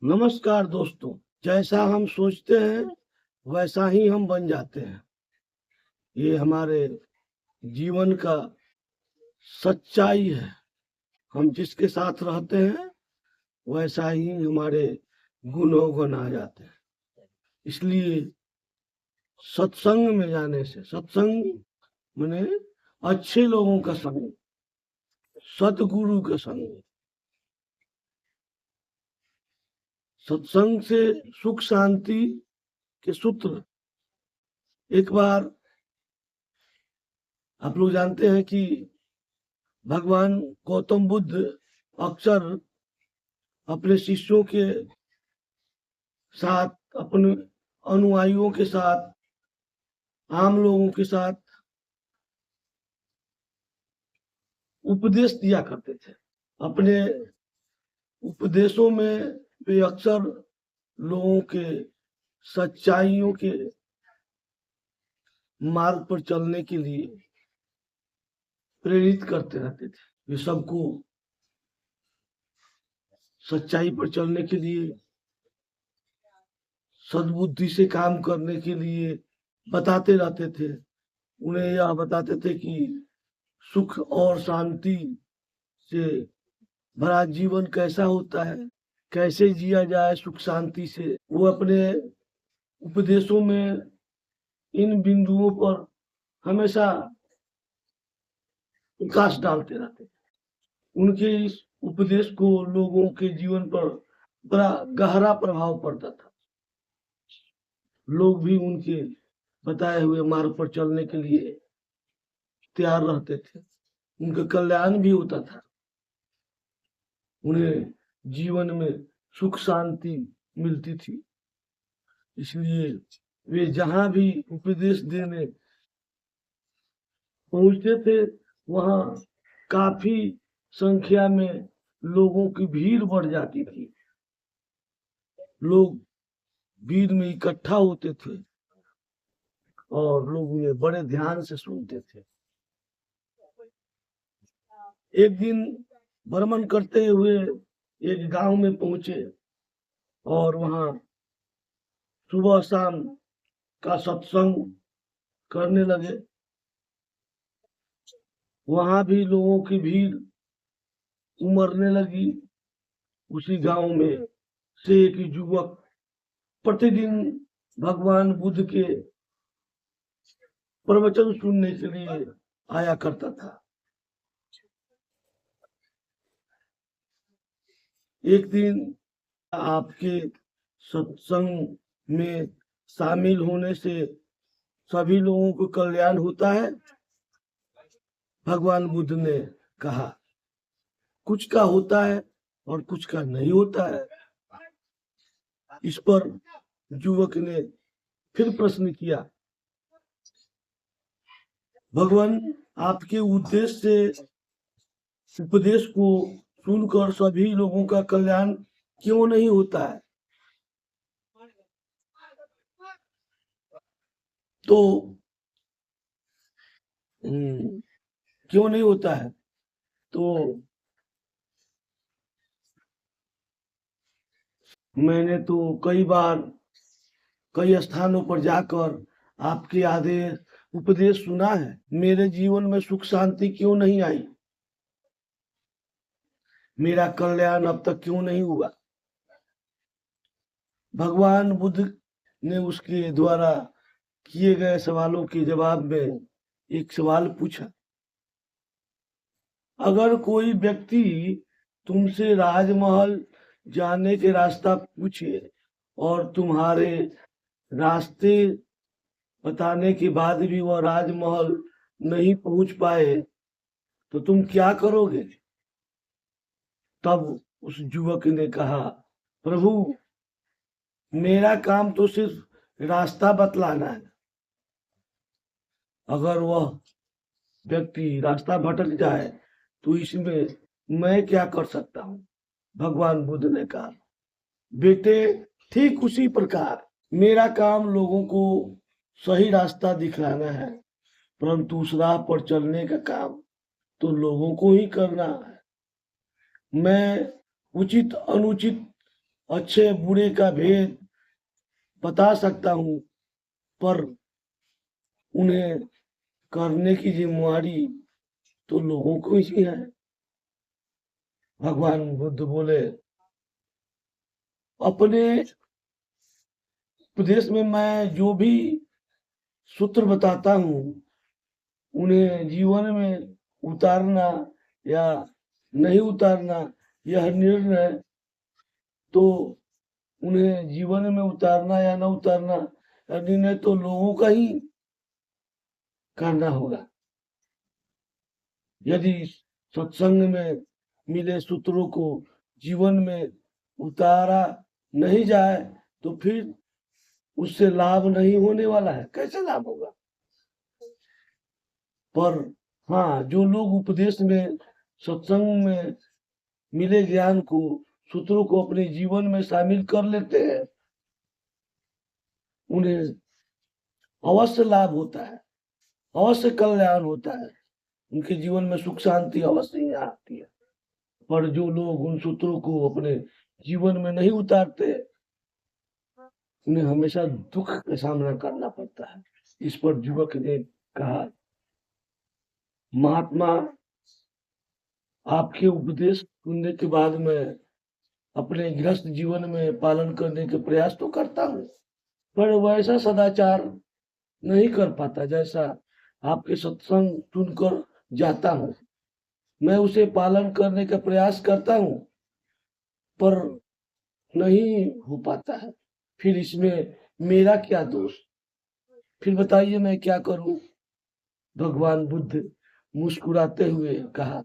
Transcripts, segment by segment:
नमस्कार दोस्तों। जैसा हम सोचते हैं वैसा ही हम बन जाते हैं। ये हमारे जीवन का सच्चाई है। हम जिसके साथ रहते हैं वैसा ही हमारे गुण अवगुण आ जाते हैं। इसलिए सत्संग में जाने से, सत्संग माने अच्छे लोगों का संग, सतगुरु का संग। सत्संग से सुख शांति के सूत्र। एक बार आप लोग जानते हैं कि भगवान गौतम बुद्ध अक्सर अपने शिष्यों के साथ, अपने अनुयायियों के साथ, आम लोगों के साथ उपदेश दिया करते थे। अपने उपदेशों में वे अक्सर लोगों के सच्चाइयों के मार्ग पर चलने के लिए प्रेरित करते रहते थे। वे सबको सच्चाई पर चलने के लिए, सद्बुद्धि से काम करने के लिए बताते रहते थे। उन्हें यह बताते थे कि सुख और शांति से भरा जीवन कैसा होता है, कैसे जिया जाए सुख शांति से। वो अपने उपदेशों में इन बिंदुओं पर हमेशा प्रकाश डालते रहते। उनके इस उपदेश को लोगों के जीवन पर बड़ा गहरा प्रभाव पड़ता था। लोग भी उनके बताए हुए मार्ग पर चलने के लिए तैयार रहते थे। उनका कल्याण भी होता था। उन्हें जीवन में सुख शांति मिलती थी। इसलिए वे जहां भी उपदेश देने पहुंचते थे, वहां काफी संख्या में लोगों की भीड़ बढ़ जाती थी। लोग भीड़ में इकट्ठा होते थे और लोग उन्हें बड़े ध्यान से सुनते थे। एक दिन भ्रमण करते हुए एक गांव में पहुंचे और वहां सुबह शाम का सत्संग करने लगे। वहां भी लोगों की भीड़ उमड़ने लगी। उसी गांव में से एक युवक प्रतिदिन भगवान बुद्ध के प्रवचन सुनने के लिए आया करता था। एक दिन आपके सत्संग में शामिल होने से सभी लोगों को कल्याण होता है, भगवान बुद्ध ने कहा। कुछ का होता है और कुछ का नहीं होता है। इस पर युवक ने फिर प्रश्न किया, भगवान आपके उद्देश्य से उपदेश को सुनकर सभी लोगों का कल्याण क्यों नहीं होता है? तो क्यों नहीं होता है? तो मैंने तो कई बार कई स्थानों पर जाकर आपके आदेश उपदेश सुना है। मेरे जीवन में सुख शांति क्यों नहीं आई? मेरा कल्याण अब तक क्यों नहीं हुआ? भगवान बुद्ध ने उसके द्वारा किए गए सवालों के जवाब में एक सवाल पूछा, अगर कोई व्यक्ति तुमसे राजमहल जाने के रास्ता पूछे और तुम्हारे रास्ते बताने के बाद भी वह राजमहल नहीं पहुंच पाए तो तुम क्या करोगे? तब उस युवक ने कहा, प्रभु मेरा काम तो सिर्फ रास्ता बतलाना है। अगर वह व्यक्ति रास्ता भटक जाए तो इसमें मैं क्या कर सकता हूँ? भगवान बुद्ध ने कहा, बेटे ठीक उसी प्रकार मेरा काम लोगों को सही रास्ता दिखलाना है, परंतु उस राह पर चलने का काम तो लोगों को ही करना है। मैं उचित अनुचित अच्छे बुरे का भेद बता सकता हूँ, पर उन्हें करने की जिम्मेवारी तो लोगों को ही है। भगवान बुद्ध बोले, अपने उपदेश में मैं जो भी सूत्र बताता हूँ, उन्हें जीवन में उतारना या नहीं उतारना, यह निर्णय तो उन्हें जीवन में उतारना या न उतारना, यह निर्णय तो लोगों का ही करना होगा। यदि सत्संग में मिले सूत्रों को जीवन में उतारा नहीं जाए तो फिर उससे लाभ नहीं होने वाला है। कैसे लाभ होगा? पर हाँ, जो लोग उपदेश में, सत्संग में मिले ज्ञान को, सूत्रों को अपने जीवन में शामिल कर लेते हैं, उन्हें अवश्य लाभ होता है, अवश्य कल्याण होता है, उनके जीवन में सुख शांति अवश्य ही आती है। पर जो लोग उन सूत्रों को अपने जीवन में नहीं उतारते, उन्हें हमेशा दुख का सामना करना पड़ता है। इस पर युवक ने कहा, महात्मा, आपके उपदेश सुनने के बाद मैं अपने गृहस्थ जीवन में पालन करने के प्रयास तो करता हूँ, पर वैसा सदाचार नहीं कर पाता जैसा आपके सत्संग सुनकर जाता हूँ। मैं उसे पालन करने का प्रयास करता हूँ, पर नहीं हो पाता है। फिर इसमें मेरा क्या दोष? फिर बताइए मैं क्या करूं? भगवान बुद्ध मुस्कुराते हुए कहा,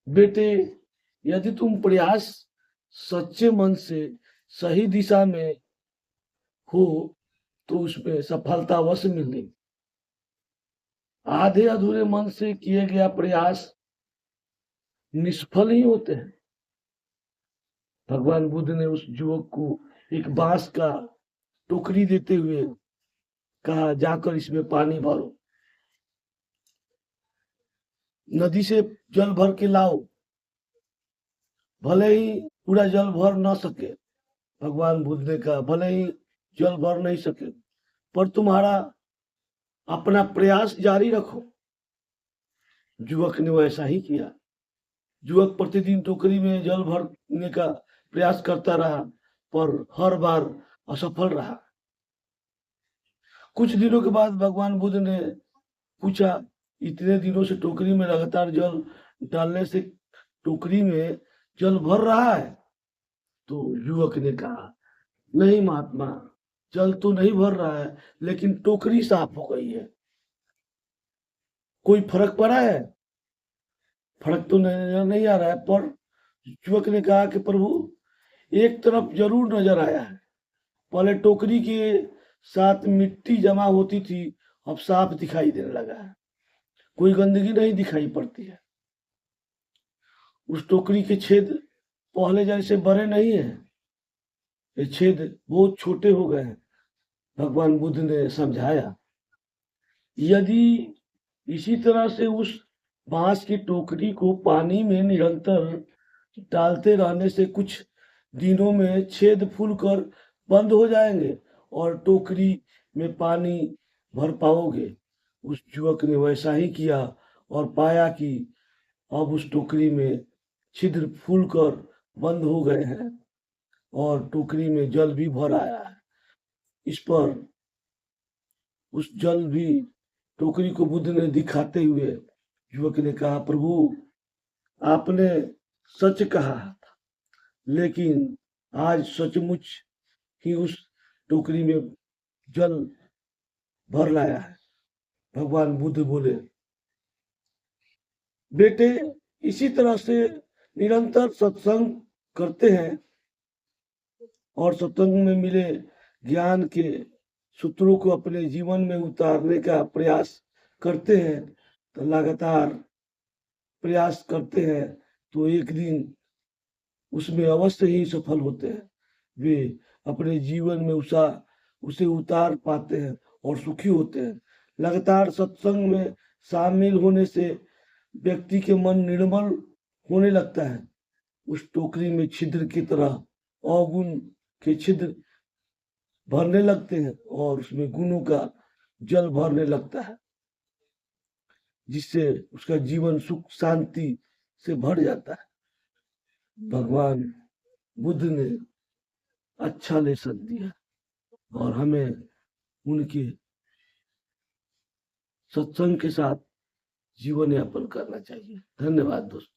बेटे, यदि तुम प्रयास सच्चे मन से सही दिशा में हो तो उसमें सफलता अवश्य मिलेगी। आधे अधूरे मन से किए गया प्रयास निष्फल ही होते हैं। भगवान बुद्ध ने उस युवक को एक बांस का टोकरी देते हुए कहा, जाकर इसमें पानी भरो, नदी से जल भर के लाओ। भले ही पूरा जल भर न सके, भगवान बुद्ध ने कहा, भले ही जल भर नहीं सके, पर तुम्हारा अपना प्रयास जारी रखो। युवक ने वैसा ही किया। युवक प्रतिदिन टोकरी में जल भरने का प्रयास करता रहा, पर हर बार असफल रहा। कुछ दिनों के बाद भगवान बुद्ध ने पूछा, इतने दिनों से टोकरी में लगातार जल डालने से टोकरी में जल भर रहा है? तो युवक ने कहा, नहीं महात्मा, जल तो नहीं भर रहा है, लेकिन टोकरी साफ हो गई है। कोई फर्क पड़ा है? फर्क तो नहीं आ रहा है। पर युवक ने कहा कि प्रभु, एक तरफ जरूर नजर आया है। पहले टोकरी के साथ मिट्टी जमा होती थी, अब साफ दिखाई देने लगा है, कोई गंदगी नहीं दिखाई पड़ती है। उस टोकरी के छेद पहले जैसे बड़े नहीं है, ये छेद बहुत छोटे हो गए हैं। भगवान बुद्ध ने समझाया, यदि इसी तरह से उस बांस की टोकरी को पानी में निरंतर डालते रहने से कुछ दिनों में छेद फूलकर बंद हो जाएंगे और टोकरी में पानी भर पाओगे। उस युवक ने वैसा ही किया और पाया कि अब उस टोकरी में छिद्र फूलकर बंद हो गए हैं और टोकरी में जल भी भर आया है। इस पर उस जल भी टोकरी को बुद्ध ने दिखाते हुए युवक ने कहा, प्रभु, आपने सच कहा था, लेकिन आज सचमुच ही उस टोकरी में जल भर लाया है। भगवान बुद्ध बोले, बेटे, इसी तरह से निरंतर सत्संग करते हैं और सत्संग में मिले ज्ञान के सूत्रों को अपने जीवन में उतारने का प्रयास करते हैं, तो लगातार प्रयास करते हैं तो एक दिन उसमें अवश्य ही सफल होते हैं। वे अपने जीवन में उसे उतार पाते हैं और सुखी होते हैं। लगातार सत्संग में शामिल होने से व्यक्ति के मन निर्मल होने लगता है। उस टोकरी में छिद्र की तरह अवगुण के छिद्र भरने लगते हैं और उसमें गुणों का जल भरने लगता है, जिससे उसका जीवन सुख शांति से भर जाता है। भगवान बुद्ध ने अच्छा लेसन दिया और हमें उनके सत्संग के साथ जीवन यापन करना चाहिए। धन्यवाद दोस्तों।